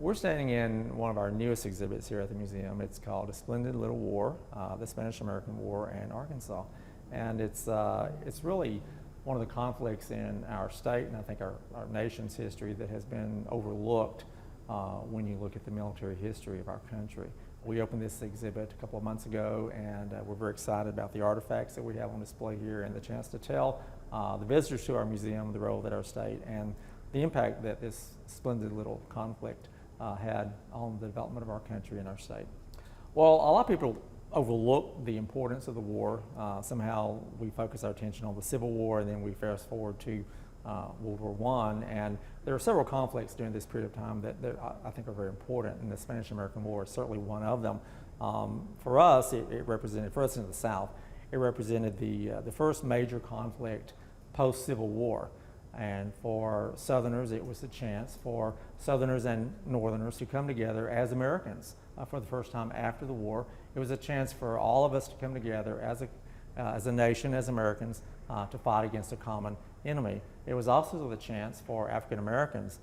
We're standing in one of our newest exhibits here at the museum. It's called A Splendid Little War, the Spanish-American War in Arkansas. And it's really one of the conflicts in our state and I think our nation's history that has been overlooked when you look at the military history of our country. We opened this exhibit a couple of months ago, and we're very excited about the artifacts that we have on display here and the chance to tell the visitors to our museum the role that our state and the impact that this splendid little conflict had on the development of our country and our state. Well, a lot of people overlook the importance of the war. Somehow we focus our attention on the Civil War, and then we fast forward to World War I, and there are several conflicts during this period of time that I think are very important, and the Spanish-American War is certainly one of them. For us, it represented, for us in the South, it represented the first major conflict post-Civil War. And for Southerners, it was a chance for Southerners and Northerners to come together as Americans for the first time after the war. It was a chance for all of us to come together as a nation, as Americans, to fight against a common enemy. It was also the chance for African Americans,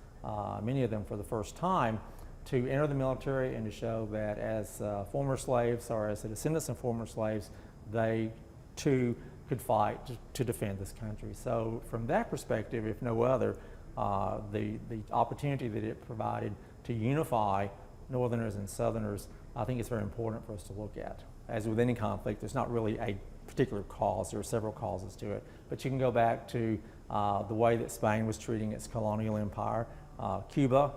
many of them for the first time, to enter the military and to show that as former slaves or as the descendants of former slaves, they too could fight to defend this country. So from that perspective, if no other, the opportunity that it provided to unify Northerners and Southerners, I think it's very important for us to look at. As with any conflict, there's not really a particular cause. There are several causes to it. But you can go back to the way that Spain was treating its colonial empire. Cuba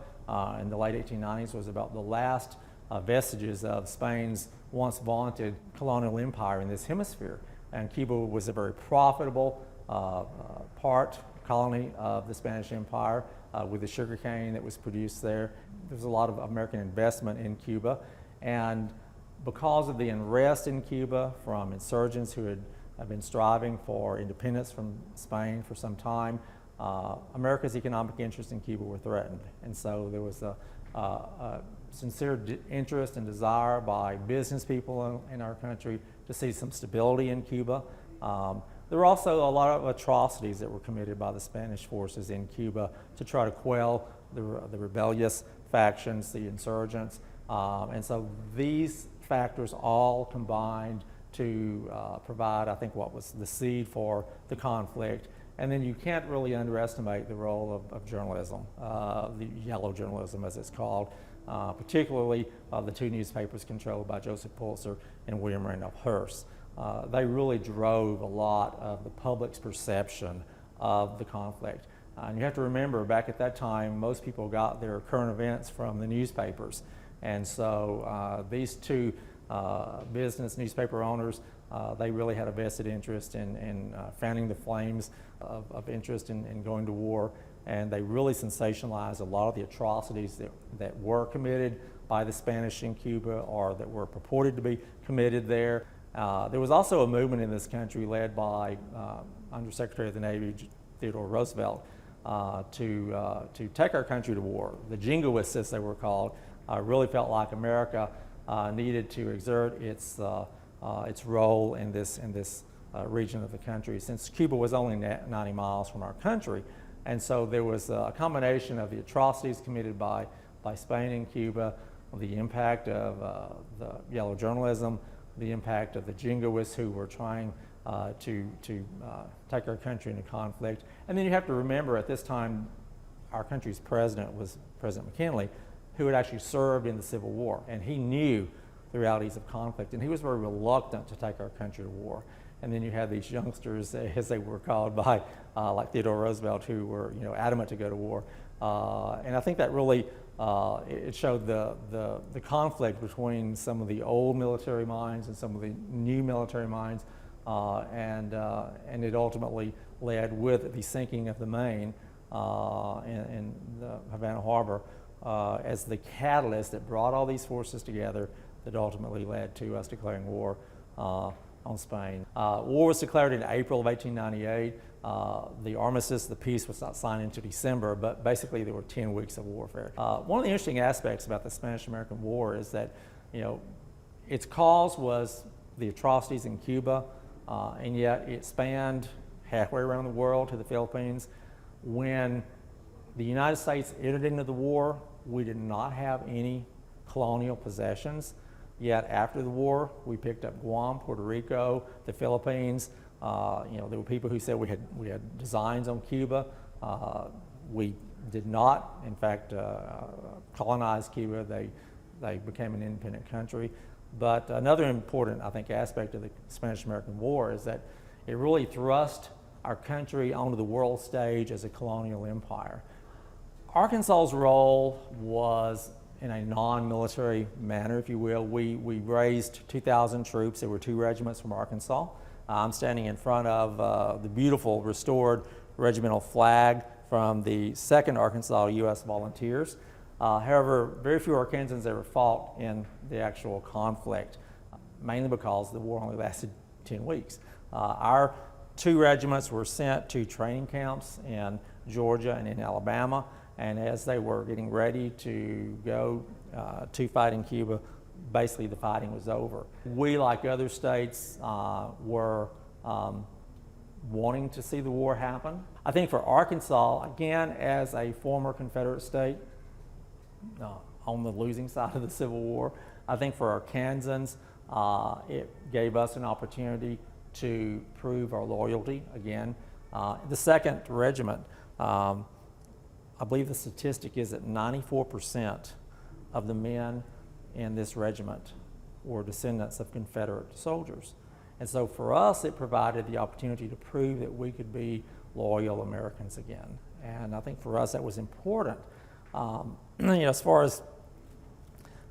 in the late 1890s was about the last vestiges of Spain's once vaunted colonial empire in this hemisphere. And Cuba was a very profitable colony of the Spanish Empire with the sugarcane that was produced there. There was a lot of American investment in Cuba, and because of the unrest in Cuba from insurgents who had been striving for independence from Spain for some time, America's economic interests in Cuba were threatened. And so there was a sincere interest and desire by business people in our country to see some stability in Cuba. There were also a lot of atrocities that were committed by the Spanish forces in Cuba to try to quell the rebellious factions, the insurgents. And so these factors all combined to provide, I think, what was the seed for the conflict. And then you can't really underestimate the role of journalism, the yellow journalism as it's called, particularly the two newspapers controlled by Joseph Pulitzer and William Randolph Hearst. They really drove a lot of the public's perception of the conflict. And you have to remember, back at that time, most people got their current events from the newspapers. And so these two business newspaper owners, they really had a vested interest in fanning the flames of interest in going to war. And they really sensationalized a lot of the atrocities that were committed by the Spanish in Cuba or that were purported to be committed there. There was also a movement in this country led by Undersecretary of the Navy Theodore Roosevelt to take our country to war. The jingoists, as they were called, really felt like America needed to exert its role in this region of the country, since Cuba was only 90 miles from our country. And so there was a combination of the atrocities committed by Spain in Cuba, the impact of the yellow journalism, the impact of the jingoists who were trying to take our country into conflict. And then you have to remember, at this time, our country's president was President McKinley, who had actually served in the Civil War, and he knew the realities of conflict, and he was very reluctant to take our country to war. And then you had these youngsters, as they were called by, like Theodore Roosevelt, who were adamant to go to war. And I think that really it showed the conflict between some of the old military minds and some of the new military minds, and it ultimately led with the sinking of the Maine in the Havana Harbor as the catalyst that brought all these forces together that ultimately led to us declaring war on Spain. War was declared in April of 1898. The armistice, the peace, was not signed until December, but basically there were 10 weeks of warfare. One of the interesting aspects about the Spanish-American War is that, its cause was the atrocities in Cuba, and yet it spanned halfway around the world to the Philippines when The United States entered into the war. We did not have any colonial possessions. Yet after the war, we picked up Guam, Puerto Rico, the Philippines. There were people who said we had designs on Cuba. We did not, in fact, colonize Cuba. They became an independent country. But another important, I think, aspect of the Spanish-American War is that it really thrust our country onto the world stage as a colonial empire. Arkansas's role was in a non-military manner, if you will. We raised 2,000 troops. There were 2 regiments from Arkansas. I'm standing in front of the beautiful restored regimental flag from the 2nd Arkansas U.S. Volunteers. However, very few Arkansans ever fought in the actual conflict, mainly because the war only lasted 10 weeks. Our 2 regiments were sent to training camps in Georgia and in Alabama, and as they were getting ready to go to fight in Cuba, basically the fighting was over. We, like other states, were wanting to see the war happen. I think for Arkansas, again, as a former Confederate state, on the losing side of the Civil War, I think for Arkansans, it gave us an opportunity to prove our loyalty again. The 2nd Regiment, I believe the statistic is that 94% of the men in this regiment were descendants of Confederate soldiers. And so for us, it provided the opportunity to prove that we could be loyal Americans again. And I think for us, that was important. As far as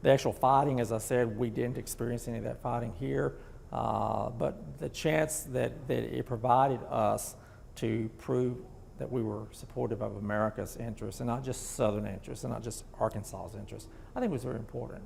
the actual fighting, as I said, we didn't experience any of that fighting here, but the chance that it provided us to prove that we were supportive of America's interests and not just Southern interests and not just Arkansas's interests, I think was very important.